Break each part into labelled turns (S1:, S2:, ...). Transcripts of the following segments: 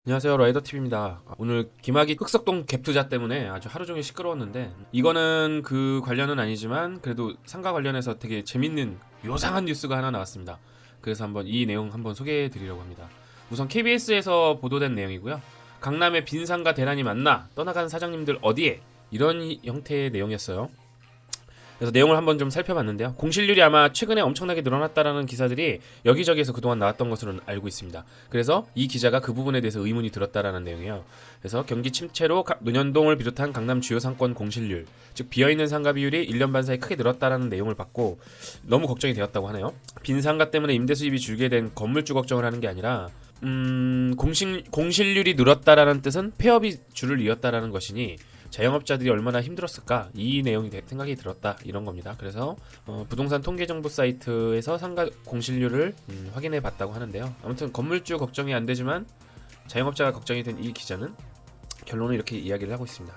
S1: 안녕하세요, 라이더TV입니다. 오늘 김학의 흑석동 갭 투자 때문에 아주 하루 종일 시끄러웠는데, 이거는 그 관련은 아니지만 그래도 상가 관련해서 되게 재밌는 요상한 뉴스가 하나 나왔습니다. 그래서 한번 이 내용 한번 소개해 드리려고 합니다. 우선 KBS에서 보도된 내용이고요. 강남의 빈 상가 대란이 맞나? 떠나간 사장님들 어디에? 이런 형태의 내용이었어요. 그래서 내용을 한번 좀 살펴봤는데요. 공실률이 아마 최근에 엄청나게 늘어났다라는 기사들이 여기저기에서 그동안 나왔던 것으로 알고 있습니다. 그래서 이 기자가 그 부분에 대해서 의문이 들었다라는 내용이에요. 그래서 경기 침체로 논현동을 비롯한 강남 주요 상권 공실률, 즉 비어있는 상가 비율이 1년 반 사이 크게 늘었다라는 내용을 받고 너무 걱정이 되었다고 하네요. 빈 상가 때문에 임대 수입이 줄게 된 건물주 걱정을 하는 게 아니라 공실률이 늘었다라는 뜻은 폐업이 줄을 이었다라는 것이니 자영업자들이 얼마나 힘들었을까, 이 내용이 생각이 들었다, 이런 겁니다. 그래서 부동산 통계정보 사이트에서 상가 공실률을 확인해 봤다고 하는데요. 아무튼 건물주 걱정이 안 되지만 자영업자가 걱정이 된 이 기자는 결론을 이렇게 이야기를 하고 있습니다.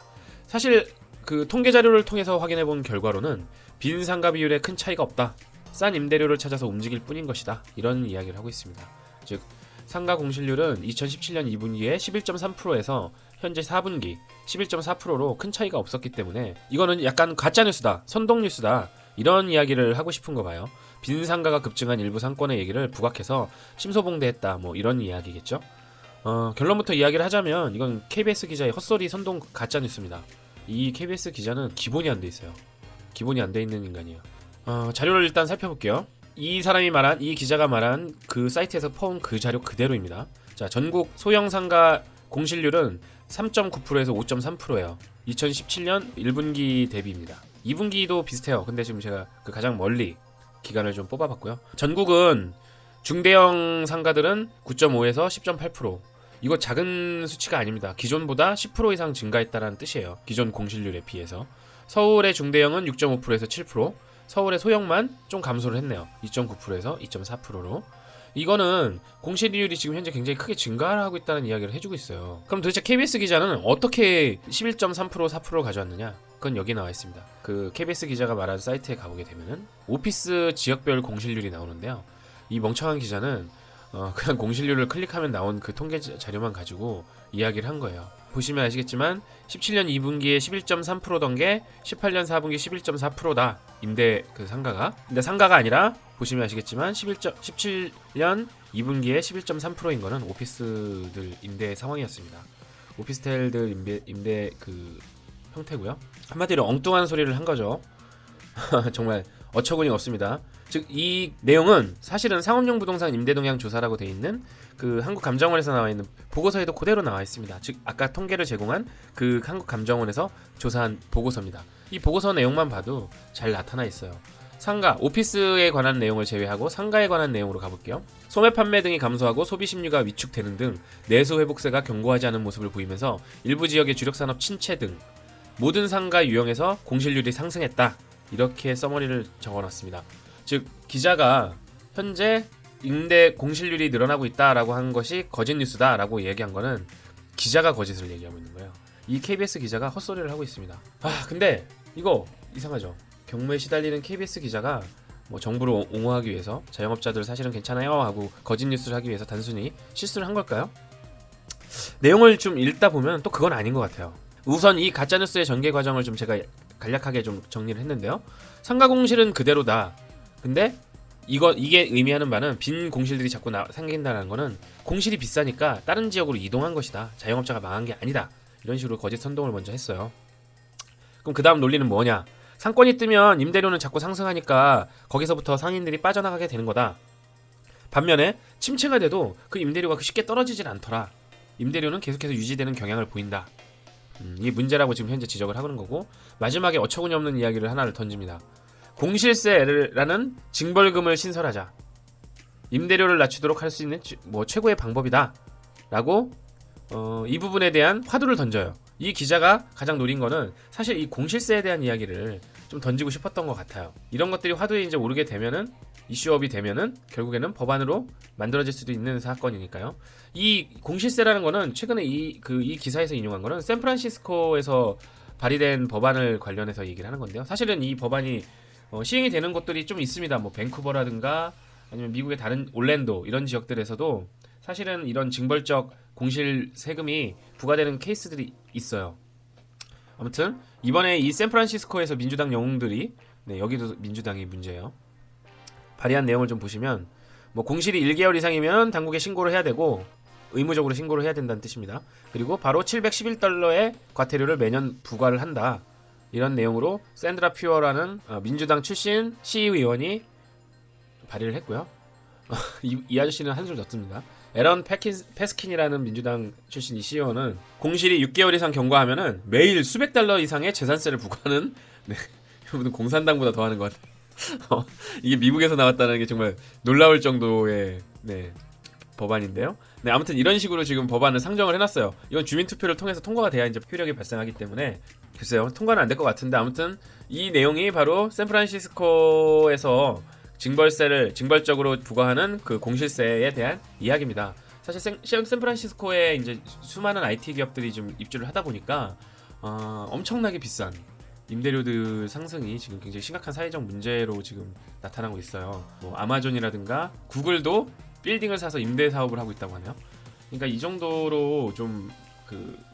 S1: 사실 그 통계 자료를 통해서 확인해 본 결과로는 빈 상가 비율에 큰 차이가 없다, 싼 임대료를 찾아서 움직일 뿐인 것이다, 이런 이야기를 하고 있습니다. 즉 상가 공실률은 2017년 2분기에 11.3%에서 현재 4분기 11.4%로 큰 차이가 없었기 때문에 이거는 약간 가짜뉴스다, 선동뉴스다, 이런 이야기를 하고 싶은 거 봐요. 빈 상가가 급증한 일부 상권의 얘기를 부각해서 심소봉대했다, 뭐 이런 이야기겠죠. 결론부터 이야기를 하자면 이건 KBS 기자의 헛소리 선동 가짜뉴스입니다. 이 KBS 기자는 기본이 안 돼 있어요. 기본이 안 돼 있는 인간이에요. 자료를 일단 살펴볼게요. 이 기자가 말한 그 사이트에서 퍼온 그 자료 그대로입니다. 자, 전국 소형 상가 공실률은 3.9%에서 5.3%예요. 2017년 1분기 대비입니다. 2분기도 비슷해요. 근데 지금 제가 그 가장 멀리 기간을 좀 뽑아봤고요. 전국은 중대형 상가들은 9.5에서 10.8%. 이거 작은 수치가 아닙니다. 기존보다 10% 이상 증가했다는 뜻이에요. 기존 공실률에 비해서. 서울의 중대형은 6.5%에서 7%, 서울의 소형만 좀 감소를 했네요. 2.9%에서 2.4%로. 이거는 공실률이 지금 현재 굉장히 크게 증가를 하고 있다는 이야기를 해주고 있어요. 그럼 도대체 KBS 기자는 어떻게 11.3%, 4%를 가져왔느냐? 그건 여기 나와 있습니다. 그 KBS 기자가 말한 사이트에 가보게 되면은 오피스 지역별 공실률이 나오는데요. 이 멍청한 기자는 그냥 공실률을 클릭하면 나온 그 통계 자료만 가지고 이야기를 한 거예요. 보시면 아시겠지만 17년 2분기에 11.3%던 게 18년 4분기 11.4%다. 임대 그 상가가. 근데 상가가 아니라 보시면 아시겠지만 17년 2분기에 11.3%인 거는 오피스들 임대 상황이었습니다. 오피스텔들 임대 그 형태고요. 한마디로 엉뚱한 소리를 한 거죠. 정말 어처구니 없습니다. 즉 이 내용은 사실은 상업용 부동산 임대 동향 조사라고 돼 있는 그 한국감정원에서 나와 있는 보고서에도 그대로 나와 있습니다. 즉 아까 통계를 제공한 그 한국감정원에서 조사한 보고서입니다. 이 보고서 내용만 봐도 잘 나타나 있어요. 상가, 오피스에 관한 내용을 제외하고 상가에 관한 내용으로 가볼게요. 소매 판매 등이 감소하고 소비 심리가 위축되는 등 내수 회복세가 견고하지 않은 모습을 보이면서 일부 지역의 주력 산업 침체 등 모든 상가 유형에서 공실률이 상승했다, 이렇게 서머리를 적어놨습니다. 즉 기자가 현재 임대 공실률이 늘어나고 있다라고 한 것이 거짓 뉴스다라고 얘기한 거는 기자가 거짓을 얘기하고 있는 거예요. 이 KBS 기자가 헛소리를 하고 있습니다. 근데 이거 이상하죠. 경무에 시달리는 KBS 기자가 뭐 정부를 옹호하기 위해서 자영업자들 사실은 괜찮아요 하고 거짓 뉴스를 하기 위해서 단순히 실수를 한 걸까요? 내용을 좀 읽다 보면 또 그건 아닌 것 같아요. 우선 이 가짜뉴스의 전개 과정을 좀 제가 간략하게 좀 정리를 했는데요. 상가 공실은 그대로다. 근데 이게 의미하는 바는 빈 공실들이 자꾸 생긴다는 거는 공실이 비싸니까 다른 지역으로 이동한 것이다, 자영업자가 망한 게 아니다, 이런 식으로 거짓 선동을 먼저 했어요. 그럼 그 다음 논리는 뭐냐? 상권이 뜨면 임대료는 자꾸 상승하니까 거기서부터 상인들이 빠져나가게 되는 거다. 반면에 침체가 돼도 그 임대료가 쉽게 떨어지질 않더라. 임대료는 계속해서 유지되는 경향을 보인다. 이게 문제라고 지금 현재 지적을 하는 거고, 마지막에 어처구니 없는 이야기를 하나를 던집니다. 공실세라는 징벌금을 신설하자. 임대료를 낮추도록 할 수 있는 최고의 방법이다 라고 이 부분에 대한 화두를 던져요. 이 기자가 가장 노린 거는 사실 이 공실세에 대한 이야기를 좀 던지고 싶었던 것 같아요. 이런 것들이 화두에 이제 오르게 되면은, 이슈업이 되면은 결국에는 법안으로 만들어질 수도 있는 사건이니까요. 이 공실세라는 거는 최근에 이 기사에서 인용한 거는 샌프란시스코에서 발의된 법안을 관련해서 얘기를 하는 건데요. 사실은 이 법안이 시행이 되는 곳들이 좀 있습니다. 뭐 밴쿠버라든가 아니면 미국의 다른 올랜도 이런 지역들에서도 사실은 이런 징벌적 공실 세금이 부과되는 케이스들이 있어요. 아무튼 이번에 이 샌프란시스코에서 민주당 영웅들이 여기도 민주당이 문제예요. 발의한 내용을 좀 보시면 뭐 공실이 1개월 이상이면 당국에 신고를 해야 되고 의무적으로 신고를 해야 된다는 뜻입니다. 그리고 바로 $711의 과태료를 매년 부과를 한다. 이런 내용으로 샌드라 퓨어라는 민주당 출신 시의원이 발의를 했고요. 이 아저씨는 한술 넣습니다. 에런 패스킨이라는 민주당 출신 이 시의원은 공실이 6개월 이상 경과하면은 매일 수백 달러 이상의 재산세를 부과하는 이분은 공산당보다 더 하는 것 같아요. 이게 미국에서 나왔다는 게 정말 놀라울 정도의 법안인데요. 아무튼 이런 식으로 지금 법안을 상정을 해놨어요. 이건 주민투표를 통해서 통과가 돼야 이제 효력이 발생하기 때문에 글쎄요, 통과는 안 될 것 같은데 아무튼 이 내용이 바로 샌프란시스코에서 징벌적으로 부과하는 그 공실세에 대한 이야기입니다. 사실 샌프란시스코에 이제 수많은 IT 기업들이 좀 입주를 하다 보니까 엄청나게 비싼 임대료들 상승이 지금 굉장히 심각한 사회적 문제로 지금 나타나고 있어요. 뭐 아마존이라든가 구글도 빌딩을 사서 임대 사업을 하고 있다고 하네요. 그러니까 이 정도로 좀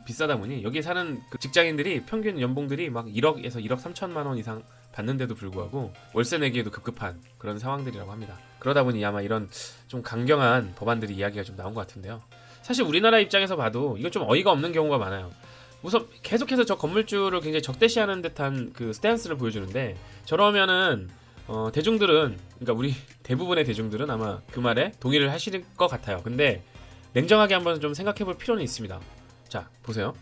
S1: 비싸다 보니 여기 사는 그 직장인들이 평균 연봉들이 막 1억에서 1억 3천만 원 이상 받는데도 불구하고 월세 내기에도 급급한 그런 상황들이라고 합니다. 그러다 보니 아마 이런 좀 강경한 법안들이 이야기가 좀 나온 것 같은데요. 사실 우리나라 입장에서 봐도 이건 좀 어이가 없는 경우가 많아요. 우선 계속해서 저 건물주를 굉장히 적대시하는 듯한 그 스탠스를 보여주는데 저러면은 대중들은, 그러니까 우리 대부분의 대중들은 아마 그 말에 동의를 하실 것 같아요. 근데 냉정하게 한번 좀 생각해볼 필요는 있습니다. 자, 보세요.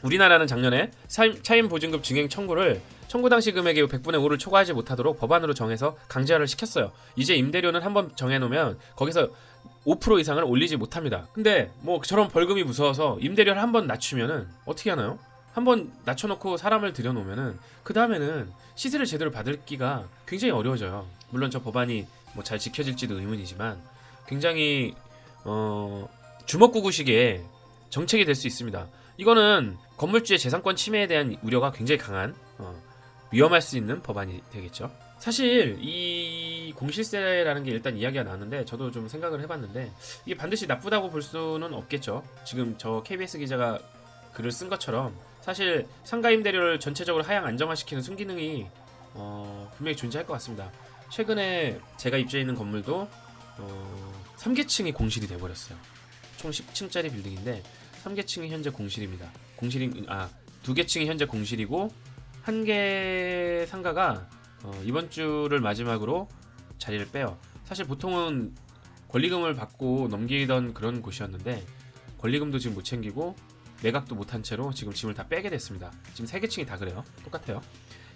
S1: 우리나라는 작년에 차임 보증금 증액 청구 당시 금액의 100분의 5를 초과하지 못하도록 법안으로 정해서 강제화를 시켰어요. 이제 임대료는 한번 정해놓으면 거기서 5% 이상을 올리지 못합니다. 근데 뭐 저런 벌금이 무서워서 임대료를 한번 낮추면은 어떻게 하나요? 한번 낮춰놓고 사람을 들여놓으면은 그 다음에는 시세를 제대로 받을 기가 굉장히 어려워져요. 물론 저 법안이 뭐 잘 지켜질지도 의문이지만 굉장히 주먹구구식의 정책이 될 수 있습니다. 이거는 건물주의 재산권 침해에 대한 우려가 굉장히 강한 위험할 수 있는 법안이 되겠죠. 사실 이 공실세라는 게 일단 이야기가 나왔는데 저도 좀 생각을 해봤는데 이게 반드시 나쁘다고 볼 수는 없겠죠. 지금 저 KBS 기자가 글을 쓴 것처럼 사실 상가 임대료를 전체적으로 하향 안정화시키는 순기능이 분명히 존재할 것 같습니다. 최근에 제가 입주해 있는 건물도 3계층이 공실이 돼버렸어요. 총 10층짜리 빌딩인데 3계층이 현재 공실입니다. 2계층이 현재 공실이고 한 개 상가가 이번 주를 마지막으로 자리를 빼요. 사실 보통은 권리금을 받고 넘기던 그런 곳이었는데 권리금도 지금 못 챙기고 매각도 못한 채로 지금 짐을 다 빼게 됐습니다. 지금 3계층이 다 그래요. 똑같아요.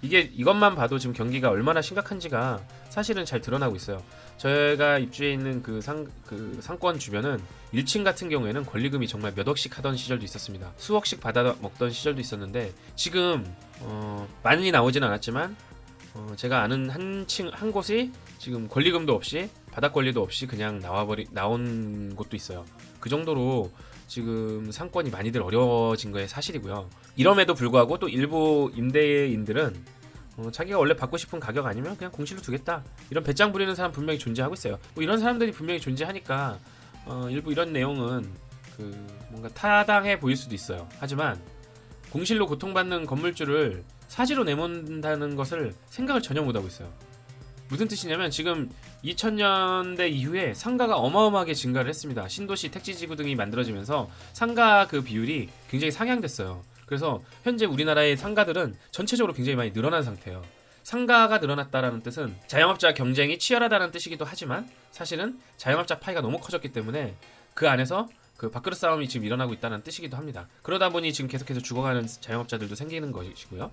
S1: 이것만 봐도 지금 경기가 얼마나 심각한지가 사실은 잘 드러나고 있어요. 저희가 입주해 있는 그 상권 주변은 1층 같은 경우에는 권리금이 정말 몇 억씩 하던 시절도 있었습니다. 수억씩 받아 먹던 시절도 있었는데 지금 많이 나오진 않았지만 제가 아는 한 곳이 지금 권리금도 없이 바닥 권리도 없이 그냥 나온 곳도 있어요. 그 정도로 지금 상권이 많이들 어려워진 거에 사실이고요. 이럼에도 불구하고 또 일부 임대인들은 자기가 원래 받고 싶은 가격 아니면 그냥 공실로 두겠다, 이런 배짱 부리는 사람 분명히 존재하고 있어요. 뭐 이런 사람들이 분명히 존재하니까 일부 이런 내용은 뭔가 타당해 보일 수도 있어요. 하지만 공실로 고통받는 건물주를 사지로 내몬다는 것을 생각을 전혀 못하고 있어요. 무슨 뜻이냐면 지금 2000년대 이후에 상가가 어마어마하게 증가를 했습니다. 신도시 택지지구 등이 만들어지면서 상가 그 비율이 굉장히 상향됐어요. 그래서 현재 우리나라의 상가들은 전체적으로 굉장히 많이 늘어난 상태예요. 상가가 늘어났다라는 뜻은 자영업자 경쟁이 치열하다는 뜻이기도 하지만 사실은 자영업자 파이가 너무 커졌기 때문에 그 안에서 그 밥그릇 싸움이 지금 일어나고 있다는 뜻이기도 합니다. 그러다 보니 지금 계속해서 죽어가는 자영업자들도 생기는 것이고요.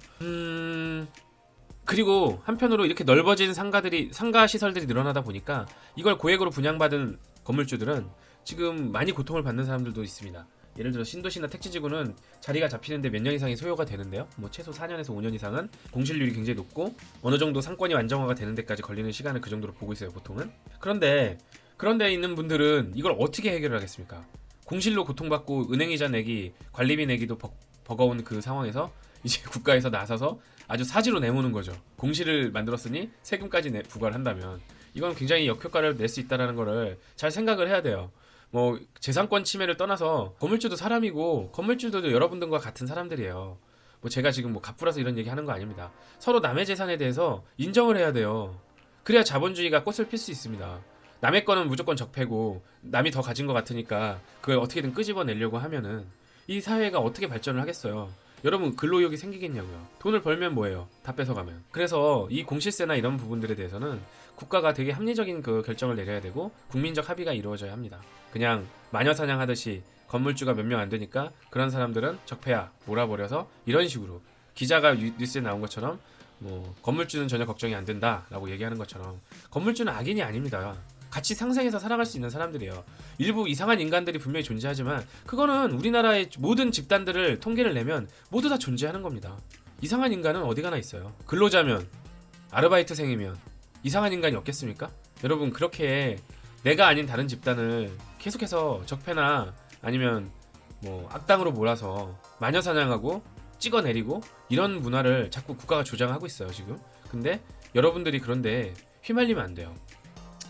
S1: 그리고 한편으로 이렇게 넓어진 상가 시설들이 늘어나다 보니까 이걸 고액으로 분양받은 건물주들은 지금 많이 고통을 받는 사람들도 있습니다. 예를 들어 신도시나 택지지구는 자리가 잡히는데 몇 년 이상이 소요가 되는데요. 뭐 최소 4년에서 5년 이상은 공실률이 굉장히 높고 어느 정도 상권이 안정화가 되는 데까지 걸리는 시간을 그 정도로 보고 있어요, 보통은. 그런데 그런데 있는 분들은 이걸 어떻게 해결을 하겠습니까? 공실로 고통받고 은행이자 내기, 관리비 내기도 버거운 그 상황에서 이제 국가에서 나서서 아주 사지로 내모는 거죠. 공실을 만들었으니 세금까지 부과를 한다면 이건 굉장히 역효과를 낼 수 있다는 거를 잘 생각을 해야 돼요. 뭐 재산권 침해를 떠나서 건물주도 사람이고 건물주들도 여러분들과 같은 사람들이에요. 뭐 제가 지금 뭐 갑부라서 이런 얘기 하는 거 아닙니다. 서로 남의 재산에 대해서 인정을 해야 돼요. 그래야 자본주의가 꽃을 필 수 있습니다. 남의 거는 무조건 적폐고 남이 더 가진 것 같으니까 그걸 어떻게든 끄집어내려고 하면은 이 사회가 어떻게 발전을 하겠어요. 여러분 근로의욕이 생기겠냐고요. 돈을 벌면 뭐예요? 다 뺏어가면. 그래서 이 공시세나 이런 부분들에 대해서는 국가가 되게 합리적인 그 결정을 내려야 되고 국민적 합의가 이루어져야 합니다. 그냥 마녀 사냥하듯이 건물주가 몇 명 안 되니까 그런 사람들은 적폐야 몰아버려서 이런 식으로 기자가 뉴스에 나온 것처럼 뭐 건물주는 전혀 걱정이 안 된다라고 얘기하는 것처럼 건물주는 악인이 아닙니다. 같이 상생해서 살아갈 수 있는 사람들이에요. 일부 이상한 인간들이 분명히 존재하지만 그거는 우리나라의 모든 집단들을 통계를 내면 모두 다 존재하는 겁니다. 이상한 인간은 어디 가나 있어요. 근로자면 아르바이트생이면 이상한 인간이 없겠습니까? 여러분 그렇게 내가 아닌 다른 집단을 계속해서 적폐나 아니면 뭐 악당으로 몰아서 마녀 사냥하고 찍어내리고 이런 문화를 자꾸 국가가 조장하고 있어요 지금. 근데 여러분들이 그런데 휘말리면 안 돼요.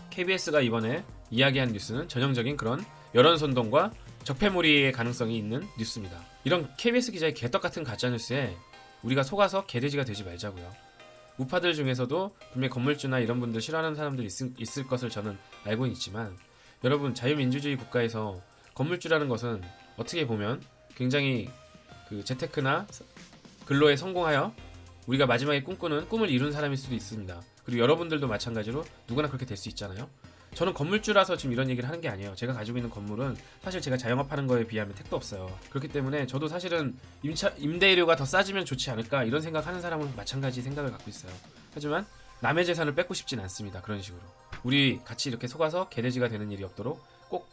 S1: KBS가 이번에 이야기한 뉴스는 전형적인 그런 여론선동과 적폐몰이의 가능성이 있는 뉴스입니다. 이런 KBS 기자의 개떡같은 가짜뉴스에 우리가 속아서 개돼지가 되지 말자고요. 우파들 중에서도 분명히 건물주나 이런 분들 싫어하는 사람들이 있을 것을 저는 알고는 있지만 여러분 자유민주주의 국가에서 건물주라는 것은 어떻게 보면 굉장히 그 재테크나 근로에 성공하여 우리가 마지막에 꿈꾸는 꿈을 이룬 사람일 수도 있습니다. 그리고 여러분들도 마찬가지로 누구나 그렇게 될 수 있잖아요. 저는 건물주라서 지금 이런 얘기를 하는 게 아니에요. 제가 가지고 있는 건물은 사실 제가 자영업하는 거에 비하면 택도 없어요. 그렇기 때문에 저도 사실은 임대료가 더 싸지면 좋지 않을까 이런 생각하는 사람은 마찬가지 생각을 갖고 있어요. 하지만 남의 재산을 뺏고 싶진 않습니다. 그런 식으로 우리 같이 이렇게 속아서 개돼지가 되는 일이 없도록 꼭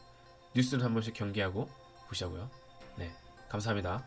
S1: 뉴스를 한 번씩 경계하고 보시자고요. 네, 감사합니다.